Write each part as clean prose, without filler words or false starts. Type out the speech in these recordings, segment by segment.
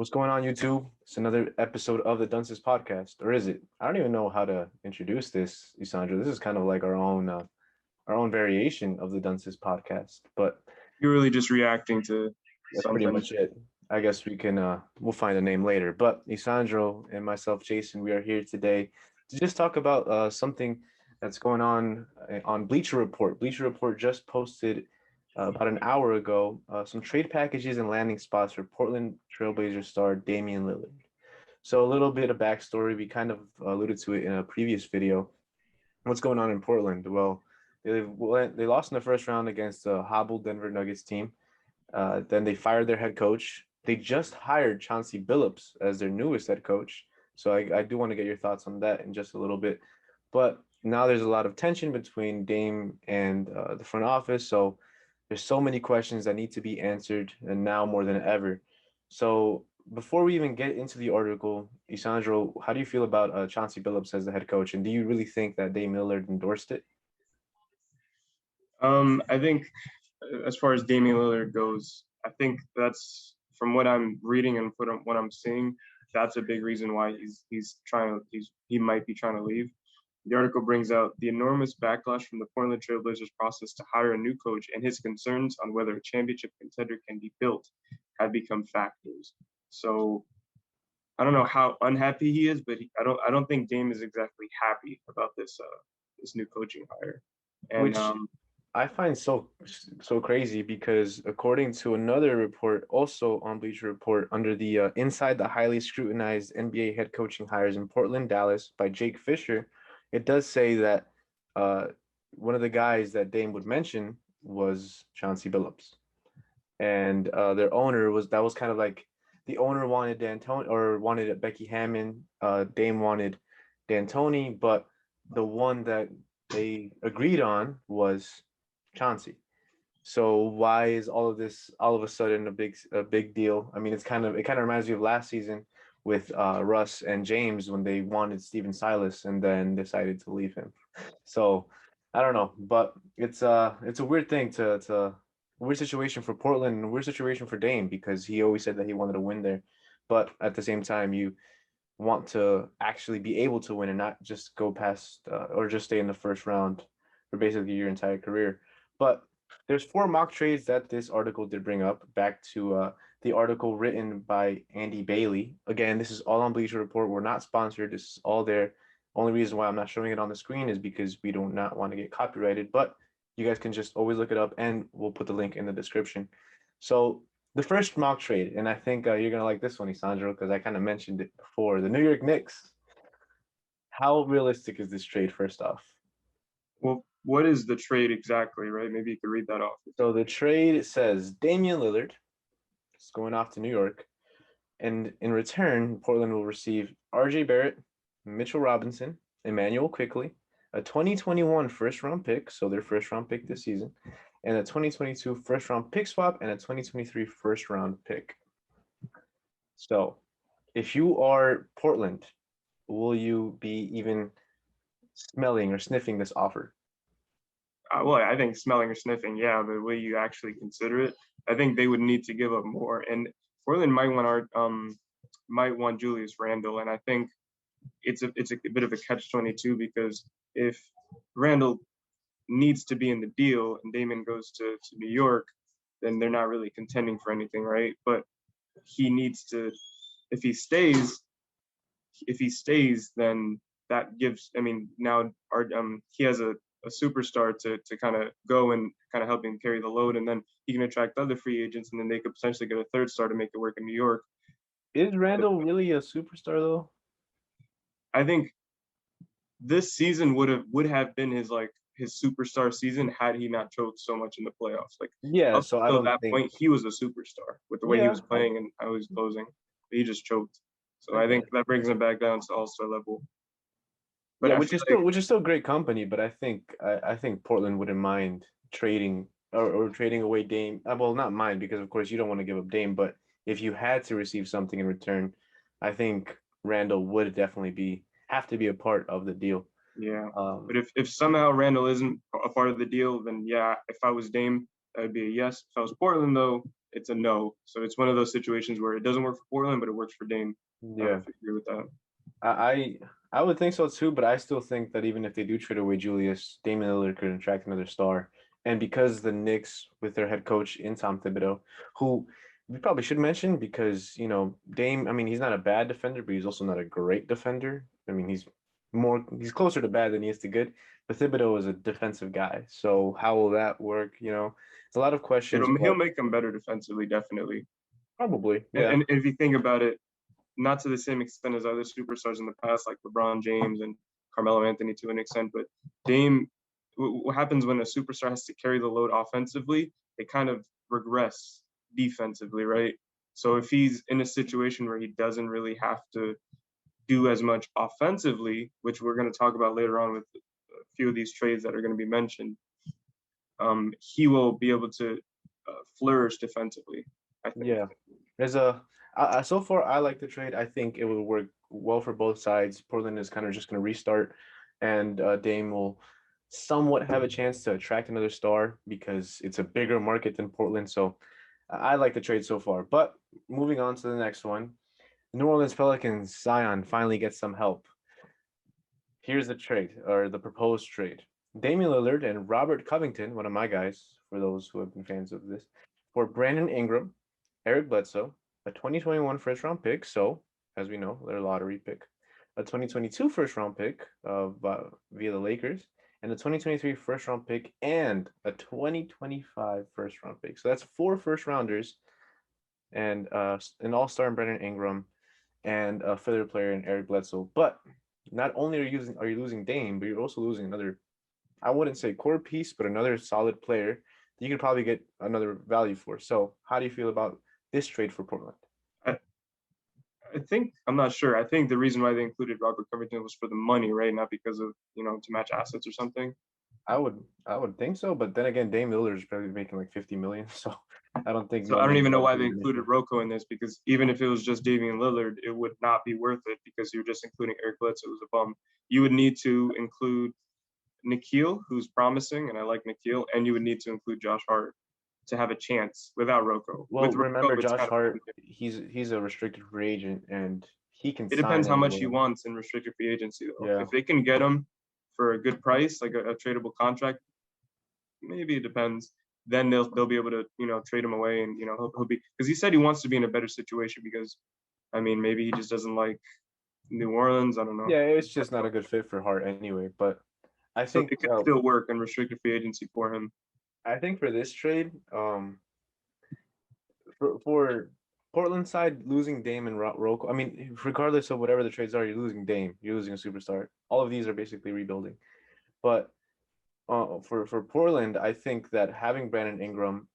What's going on, YouTube? It's another episode of the Dunces podcast, or is it? I don't even know how to introduce this, Isandro. This is kind of like our own variation of the Dunces podcast, but You're really just reacting to that's pretty something. much it. I guess we'll find a name later. But Isandro and myself, Jayson, we are here today to just talk about something that's going on Bleacher Report. Bleacher Report just posted about an hour ago some trade packages and landing spots for Portland Trailblazers star Damian Lillard. So a little bit of backstory. We kind of alluded to it in a previous video. What's going on in Portland? Well, they lost in the first round against a hobbled Denver Nuggets team. Then they fired their head coach. They just hired Chauncey Billups as their newest head coach. So I do want to get your thoughts on that in just a little bit. But now there's a lot of tension between Dame and the front office. So there's so many questions that need to be answered, and now more than ever. So before we even get into the article, Isandro, how do you feel about Chauncey Billups as the head coach? And do you really think that Dame Lillard endorsed it? I think as far as Damian Lillard goes, I think that's from what I'm reading and what I'm seeing, that's a big reason why he might be trying to leave. The article brings out the enormous backlash from the Portland Trailblazers process to hire a new coach, and his concerns on whether a championship contender can be built have become factors. So I don't know how unhappy he is, but I don't think Dame is exactly happy about this new coaching hire. And Which I find so crazy because according to another report, also on Bleacher Report, under the Inside the Highly Scrutinized NBA Head Coaching Hires in Portland, Dallas by Jake Fisher, it does say that uh, one of the guys that Dame would mention was Chauncey Billups, and their owner was kind of like the owner wanted D'Antoni or wanted Becky Hammon, Dame wanted D'Antoni, but the one that they agreed on was Chauncey. So why is all of this all of a sudden a big deal? I mean, it kind of reminds me of last season with Russ and James when they wanted Steven Silas and then decided to leave him. So I don't know, but it's a weird thing to weird situation for Portland and a weird situation for Dame because he always said that he wanted to win there, but at the same time you want to actually be able to win and not just go past or just stay in the first round for basically your entire career. But there's four mock trades that this article did bring up back to the article written by Andy Bailey. Again, this is all on Bleacher Report. We're not sponsored. This is all there. Only reason why I'm not showing it on the screen is because we do not want to get copyrighted, but you guys can just always look it up and we'll put the link in the description. So the first mock trade, and I think you're going to like this one, Isandro, because I kind of mentioned it before. The New York Knicks. How realistic is this trade, first off? well, what is the trade exactly, right? Maybe you could read that off. So the trade says Damian Lillard is going off to New York, and in return, Portland will receive R.J. Barrett, Mitchell Robinson, Emmanuel Quickley, a 2021 first-round pick, so their first-round pick this season, and a 2022 first-round pick swap and a 2023 first-round pick. So if you are Portland, will you be even smelling or sniffing this offer? Well, I think smelling or sniffing, yeah, but will you actually consider it? I think they would need to give up more, and Portland might want Julius Randle, and I think it's a bit of a catch-22 because if Randle needs to be in the deal and Damon goes to New York, then they're not really contending for anything, right? But he needs to, if he stays, then that gives. I mean, now he has a superstar to kind of go and kind of help him carry the load, and then he can attract other free agents, and then they could potentially get a third star to make it work in New York. Is Randall really a superstar though? I think this season would have been his superstar season had he not choked so much in the playoffs. Like Yeah, up so I until don't that think. point, he was a superstar with the way he Yeah, was playing and how he was closing. But he just choked. So I I get think it. that brings him back down to all-star level. But Yeah, I which feel is like still great company, but I think Portland wouldn't mind trading or trading away Dame. Well, not mind because of course you don't want to give up Dame, but if you had to receive something in return, I think Randall would definitely be have to be a part of the deal. yeah. Um, But if somehow Randall isn't a part of the deal, then yeah, if I was Dame, that would be a yes. If I was Portland though, it's a no. So it's one of those situations where it doesn't work for Portland, but it works for Dame. I don't know Yeah. if you agree with that. I I would think so too, but I still think that even if they do trade away Julius, Damian Lillard could attract another star. And because the Knicks, with their head coach in Tom Thibodeau, who we probably should mention because, Dame, I mean, he's not a bad defender, but he's also not a great defender. I mean, he's closer to bad than he is to good. But Thibodeau is a defensive guy. So how will that work? It's a lot of questions, He'll but make them better defensively, definitely. probably, And, yeah. and if you think about it, not to the same extent as other superstars in the past, like LeBron James and Carmelo Anthony to an extent, but Dame, what happens when a superstar has to carry the load offensively? They kind of regress defensively, right? So if he's in a situation where he doesn't really have to do as much offensively, which we're going to talk about later on with a few of these trades that are going to be mentioned, he will be able to flourish defensively, I think. Yeah, there's so far I like the trade. I think it will work well for both sides. Portland is kind of just going to restart, and Dame will somewhat have a chance to attract another star because it's a bigger market than Portland. So I like the trade so far. But moving on to the next one, the New Orleans Pelicans Zion finally gets some help. Here's the trade or the proposed trade: Damian Lillard and Robert Covington, one of my guys, for those who have been fans of this, for Brandon Ingram, Eric Bledsoe, a 2021 first round pick. So, as we know, they're a lottery pick, a 2022 first round pick via the Lakers, and a 2023 first round pick and a 2025 first round pick. So that's four first rounders and an all star in Brandon Ingram and a further player in Eric Bledsoe. But not only are you losing Dame, but you're also losing another, I wouldn't say core piece, but another solid player that you could probably get another value for. So how do you feel about this trade for Portland? I, I think I'm not sure. I think the reason why they included Robert Covington was for the money, right? Not because of to match assets or something. I would think so, but then again, Dame Lillard is probably making like 50 million, so I don't think So I don't money even know will why be they an included issue. Rocco in this because even if it was just Damian Lillard, it would not be worth it because you're just including Eric Bledsoe, who's a bum. You would need to include Nikhil, who's promising, and I like Nikhil, and you would need to include Josh Hart to have a chance without Rocco. Well, With Rocco, remember it's Josh kind of Hart, he's a restricted free agent and he can it sign depends how much he anywhere. wants in restricted free agency though. Yeah. If they can get him for a good price, like a tradable contract, maybe it depends. Then they'll be able to trade him away and he'll be because he said he wants to be in a better situation because I mean maybe he just doesn't like New Orleans. I don't know. Yeah, it's just not a good fit for Hart anyway, but I So think it could uh, still work in restricted free agency for him. I think for this trade, for Portland side losing Dame and Rocco. I mean, regardless of whatever the trades are, you're losing Dame, you're losing a superstar. All of these are basically rebuilding. But for Portland, I think that having Brandon Ingram,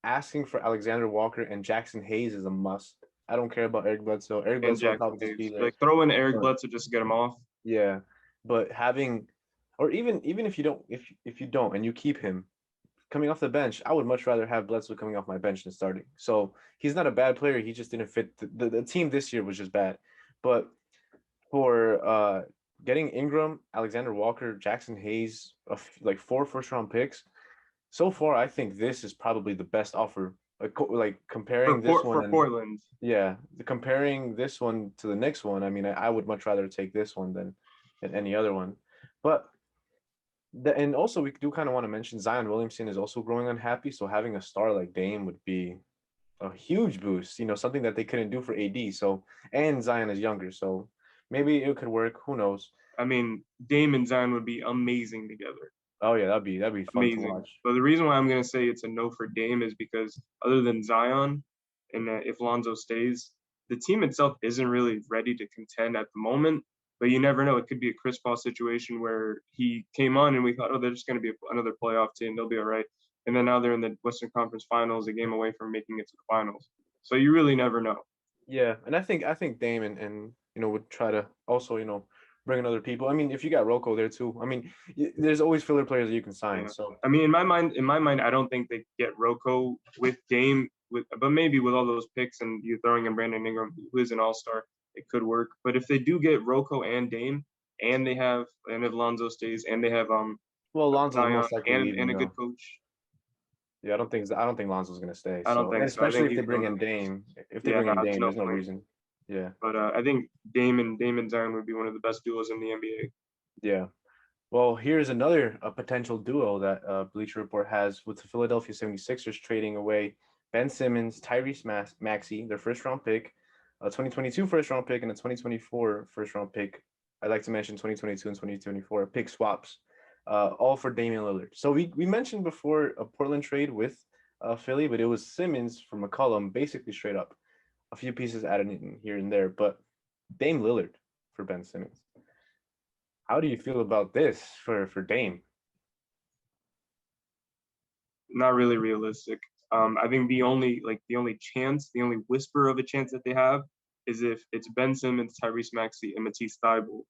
asking for Alexander Walker and Jackson Hayes is a must. I don't care about Eric Bledsoe. Eric And Bledsoe will Jackson probably just be Hayes, there. like throw in Eric But Bledsoe just to get him off. yeah, but having, or even if you don't, if you don't and you keep him coming off the bench, I would much rather have Bledsoe coming off my bench than starting. So he's not a bad player. He just didn't fit. The team this year was just bad. But for getting Ingram, Alexander Walker, Jackson Hayes, like four first round picks, so far I think this is probably the best offer. Like comparing this one For and Portland. yeah, comparing this one to the next one, I mean, I would much rather take this one than any other one. But and also we do kind of want to mention Zion Williamson is also growing unhappy, so having a star like Dame would be a huge boost. Something that they couldn't do for AD. So and Zion is younger, so maybe it could work. Who knows? I mean, Dame and Zion would be amazing together. Oh yeah, that'd be fun to Amazing. watch. But the reason why I'm going to say it's a no for Dame is because other than Zion and if Lonzo stays, the team itself isn't really ready to contend at the moment. But you never know. It could be a Chris Paul situation where he came on and we thought, oh, they're just going to be another playoff team. They'll be all right. And then now they're in the Western Conference Finals, a game away from making it to the finals. So you really never know. Yeah, and I think Dame and would try to also bring in other people. I mean, if you got Rocco there too, I mean, there's always filler players that you can sign. Yeah. So I mean, in my mind, I don't think they get Rocco with Dame, but maybe with all those picks and you throwing in Brandon Ingram, who is an All Star, it could work. But if they do get Rocco and Dame, and if Lonzo stays, and they have well, Lonzo's Zion most likely leaving and a good though. coach, Yeah, I don't think Lonzo's gonna stay. I don't So, and think so. I especially think if they he's bring going. in Dame, if they Yeah, bring no, in there's Dame, no there's no point. reason. Yeah, But I think Dame and Zion would be one of the best duos in the NBA. yeah. Well, here's another potential duo that Bleacher Report has with the Philadelphia 76ers trading away Ben Simmons, Maxey, their first round pick, a 2022 first round pick, and a 2024 first round pick. I'd like to mention 2022 and 2024 pick swaps, all for Damian Lillard. So we mentioned before a Portland trade with Philly, but it was Simmons for McCollum, basically straight up. A few pieces added in here and there, but Dame Lillard for Ben Simmons. How do you feel about this for Dame? Not really realistic. I think the only whisper of a chance that they have is if it's Ben Simmons, Tyrese Maxey, and Matisse Thybulle,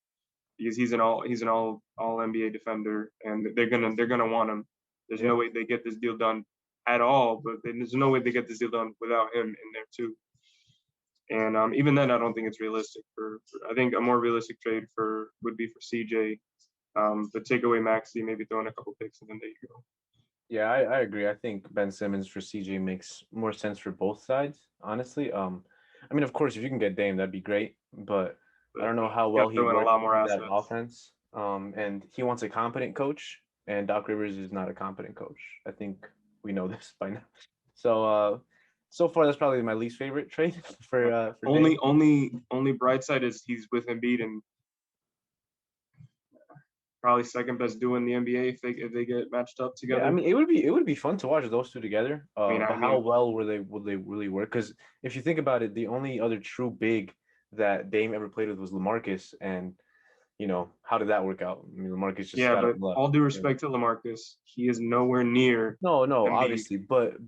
because he's an all NBA defender, and they're gonna want him. There's Yeah. no way they get this deal done at all, but there's no way they get this deal done without him in there too. And even then, I don't think it's realistic. I think a more realistic trade for would be for CJ, but take away Maxi, maybe throw in a couple picks, and then there you go. Yeah, I agree. I think Ben Simmons for CJ makes more sense for both sides, honestly. I mean, of course, if you can get Dame, that'd be great, but I But don't know how you well got to he'd throw in a work lot more in that assets. offense. And he wants a competent coach, and Doc Rivers is not a competent coach. I think we know this by now. So, so far that's probably my least favorite trade for Only, Dame. only, only bright side is he's with Embiid and probably second best duo in the NBA if they get matched up Yeah, I together. mean, it would be fun to watch those two together. I mean, I But how mean, well would they really work? Because if you think about it, the only other true big that Dame ever played with was LaMarcus, and how did that work out? I mean, LaMarcus just yeah, got up but and left. all due Yeah. respect to LaMarcus, he is nowhere near No, no, Embiid. obviously, but And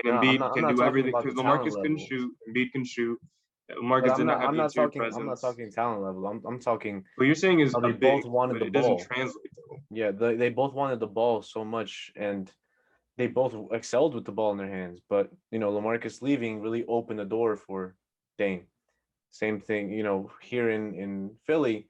no, I'm Embiid not. I'm can not do talking everything about because the talent LaMarcus couldn't level. shoot, Embiid can shoot. But LaMarcus I'm did not not. have I'm the not interior talking. I'm not presence. talking talent level. I'm talking What you're saying is how a they both big, wanted but the it doesn't ball. translate though. Yeah, they both wanted the ball so much, and they both excelled with the ball in their hands. But LaMarcus leaving really opened the door for Dame. Same thing, here in Philly,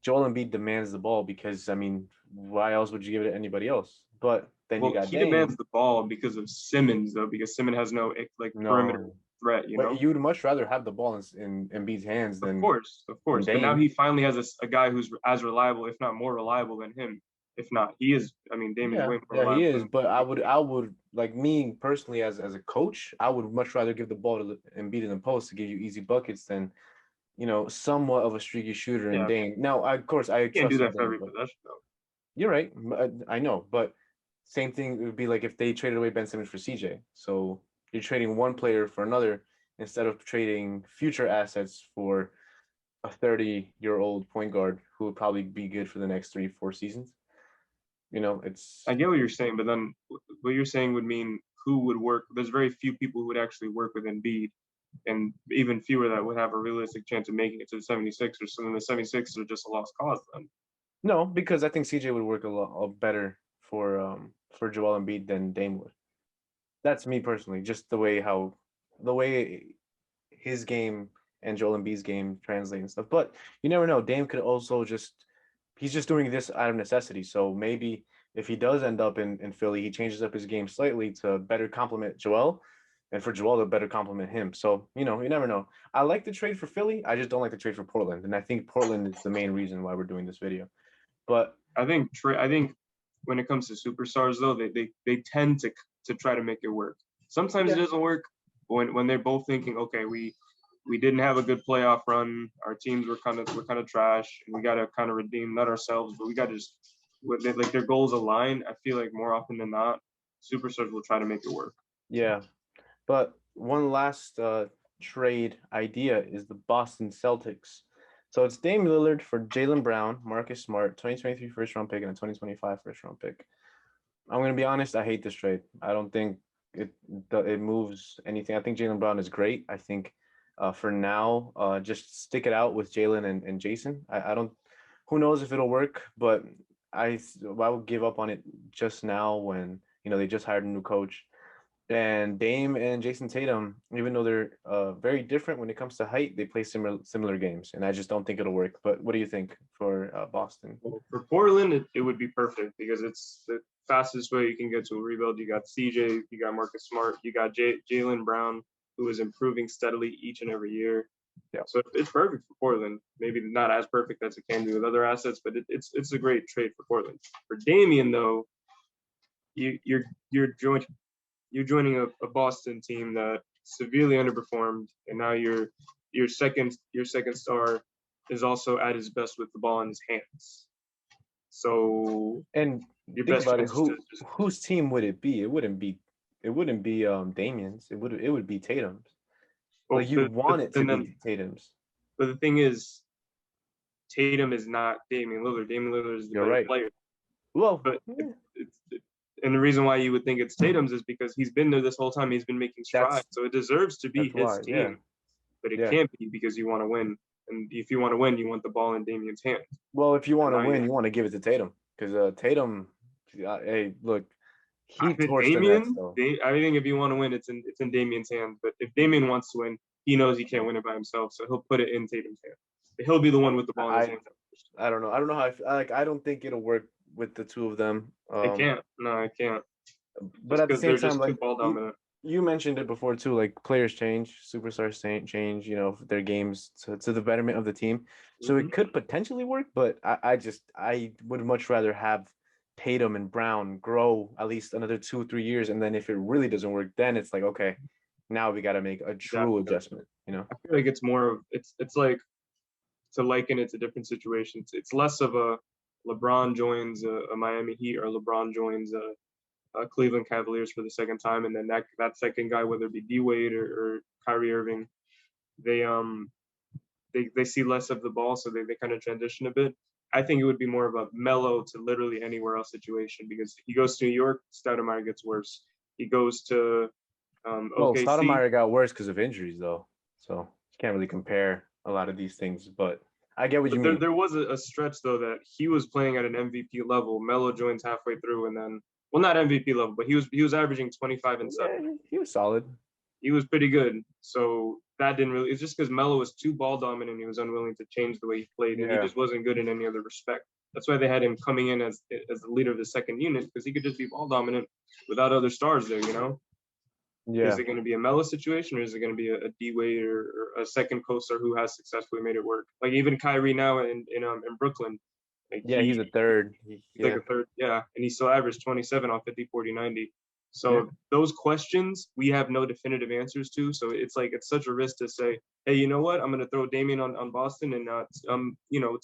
Joel Embiid demands the ball because I mean, why else would you give it to anybody else? But then you Well, got he demands Dame. the ball because of Simmons though, because Simmons has no like perimeter No, threat, you but know. you'd much rather have the ball in Embiid's hands Of than course. But now Dame. he finally has a guy who's as reliable, if not more reliable than him. If not, he is. I mean, Dame is Yeah, way more yeah, he reliable is. than But I Embiid. would, I would like me personally as a coach, I would much rather give the ball to Embiid in the post to give you easy buckets than somewhat of a streaky shooter in Yeah, Dame. Now, of course, I you can't do trust in that for Dame, every but possession though. you're right. I know, but same thing would be like if they traded away Ben Simmons for CJ. So you're trading one player for another instead of trading future assets for a 30-year-old point guard who would probably be good for the next 3, 4 seasons. It's I get what you're saying, but then what you're saying would mean who would work. There's very few people who would actually work with Embiid, and even fewer that would have a realistic chance of making it to the 76ers. So then the 76ers are just a lost cause then. no, because I think CJ would work a lot better for Joel Embiid than Dame would. That's me personally, just the way his game and Joel Embiid's game translate and stuff. But you never know. Dame could also he's just doing this out of necessity. So maybe if he does end up in Philly, he changes up his game slightly to better complement Joel and for Joel to better complement him. So, you never know. I like the trade for Philly. I just don't like the trade for Portland. And I think Portland is the main reason why we're doing this video. But I think when it comes to superstars though, they tend to try to make it work. Sometimes it yeah, doesn't work when they're both thinking, okay, we didn't have a good playoff run. Our teams were kind of trash, and we got to kind of redeem not ourselves, but we got to just like their goals align. I feel like more often than not, superstars will try to make it work. yeah. But one last trade idea is the Boston Celtics. So it's Dame Lillard for Jaylen Brown, Marcus Smart, 2023 first round pick, and a 2025 first round pick. I'm gonna be honest. I hate this trade. I don't think it moves anything. I think Jaylen Brown is great. I think for now, just stick it out with Jaylen and Jayson. I don't. Who knows if it'll work? But I would give up on it just now when they just hired a new coach. And Dame and Jason Tatum, even though they're very different when it comes to height, they play similar games, and I just don't think it'll work. But what do you think for Boston? Well, for Portland, it would be perfect because it's the fastest way you can get to a rebuild. You got CJ, you got Marcus Smart, you got Jalen Brown, who is improving steadily each and every year. Yeah. So it's perfect for Portland. Maybe not as perfect as it can be with other assets, but it's a great trade for Portland. For Damian, though, you, you're you're joining a Boston team that severely underperformed, and now your second star is also at his best with the ball in his hands. So And your think best about it, chance is to who just whose team would it be? It wouldn't be Damian's. It would be Tatum's. well, Like you'd want it to and be then Tatum's. but the thing is, Tatum is not Damian Lillard. Damian Lillard is the You're better right. player. Well, But and the reason why you would think it's Tatum's is because he's been there this whole time. He's been making strides, that's so it deserves to be that's his why. Yeah. team. But it Yeah. can't be because you want to win. And if you want to win, you want the ball in Damian's hands. Well, if you And want to now win, you you want to give it to Tatum because Tatum. Hey, look, I he think torched the Nets Damian, though. I think if you want to win, it's in Damian's hands. But if Damian wants to win, he knows he can't win it by himself, so he'll put it in Tatum's hands. He'll be the one with the ball in his I hands. I don't know. I don't know how like I don't think it'll work with the two of them. I can't. No, I can't. But Just at the because same they're time, just too like ball dominant. you mentioned it before too, like players change, superstars change, their games to the betterment of the team. So Mm-hmm. it could potentially work, but I would much rather have Tatum and Brown grow at least another 2 3 years, and then if it really doesn't work, then it's like okay, now we got to make a true Exactly. adjustment. I feel like it's more of it's like to liken it to different situations. It's less of a LeBron joins a Miami Heat or LeBron joins a Cleveland Cavaliers for the second time, and then that second guy, whether it be D Wade or Kyrie Irving, they they see less of the ball, so they kind of transition a bit. I think it would be more of a mellow to literally anywhere else situation because he goes to New York, Stoudemire gets worse. He goes to Well, OKC. Stoudemire got worse because of injuries though, so you can't really compare a lot of these things. But I get what you But there, mean. there was a stretch though that he was playing at an MVP level. Melo joins halfway through, and then well, not MVP level, but he was averaging 25 and 7. Yeah, he was solid. He was pretty good. So that didn't really. It's just because Melo was too ball dominant. He was unwilling to change the way he played, and he Yeah, just wasn't good in any other respect. That's why they had him coming in as the leader of the second unit because he could just be ball dominant without other stars there. Is yeah. it going to be a Melo situation or is it going to be a D Wade or a second coaster who has successfully made it work? Like even Kyrie now in Brooklyn, like Yeah, he's a third. he's like Yeah, a third, yeah, and he still averaged 27 on 50, 40, 90. yeah, So those questions we have no definitive answers to. So it's like it's such a risk to say, hey, you know what? I'm going to throw Damian on Boston, and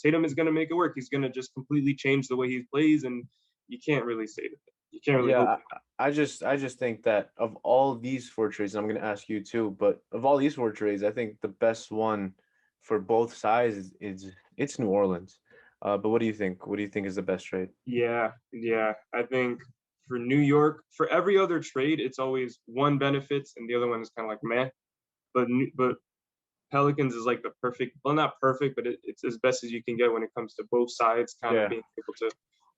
Tatum is going to make it work. He's going to just completely change the way he plays, and you can't really say that. You can't really hope. yeah. I just think that of all these four trades, and I'm going to ask you too, but of all these four trades, I think the best one for both sides is it's New Orleans. But what do you think? What do you think is the best trade? Yeah, yeah. I think for New York, for every other trade, it's always one benefits and the other one is kind of like meh. But Pelicans is like the perfect, well, not perfect, but it's as best as you can get when it comes to both sides kind of Yeah, being able to,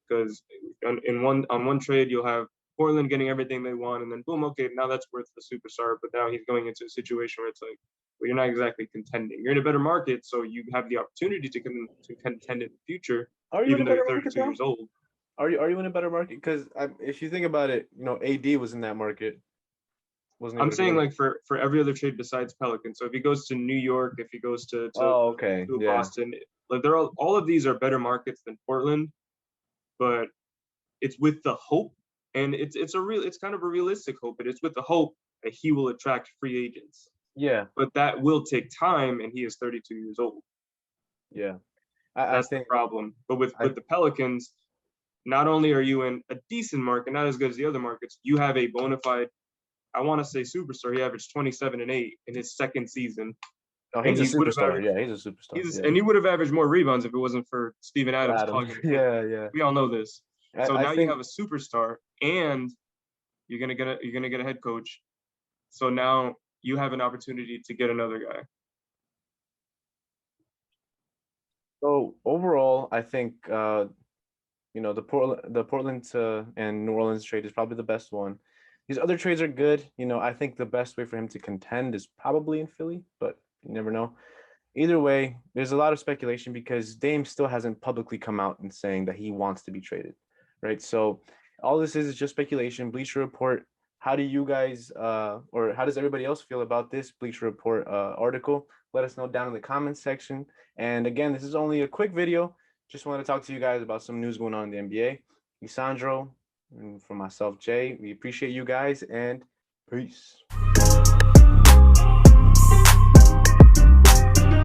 because on one trade you'll have Portland getting everything they want, and then boom, okay, now that's worth the superstar. But now he's going into a situation where it's like, well, you're not exactly contending. You're in a better market, so you have the opportunity to contend in the future, are you in even a though you're better market 32 though? years old. Are you in a better market? Because if you think about it, AD was in that market, wasn't I'm able to get saying it. like for every other trade besides Pelican. So if he goes to New York, if he goes Oh, okay, to yeah, Boston, like they're all of these are better markets than Portland, but it's with the hope, and it's kind of a realistic hope, but it's with the hope that he will attract free agents. yeah, But that will take time, and he is 32 years old. yeah. I That's the think problem. But with I with the Pelicans, not only are you in a decent market, not as good as the other markets, you have a bona fide, I want to say superstar. He averaged 27 and 8 in his second season, no, and he's a he would have superstar. averaged Yeah, he's a superstar. Yeah, he would have averaged more rebounds if it wasn't for Steven Adams Adams. clogging the paint. Yeah, yeah. We all know this. So I now you think have a superstar, and you're gonna get a head coach. So now you have an opportunity to get another guy. so. Overall, I think the Portland and New Orleans trade is probably the best one. These other trades are good. I think the best way for him to contend is probably in Philly, but you never know. Either way, there's a lot of speculation because Dame still hasn't publicly come out and saying that he wants to be traded, right? So all this is just speculation. Bleacher Report. How do you guys, or how does everybody else feel about this Bleacher Report article? Let us know down in the comments section. And again, this is only a quick video. Just want to talk to you guys about some news going on in the NBA. Isandro, and for myself, Jay, we appreciate you guys and peace.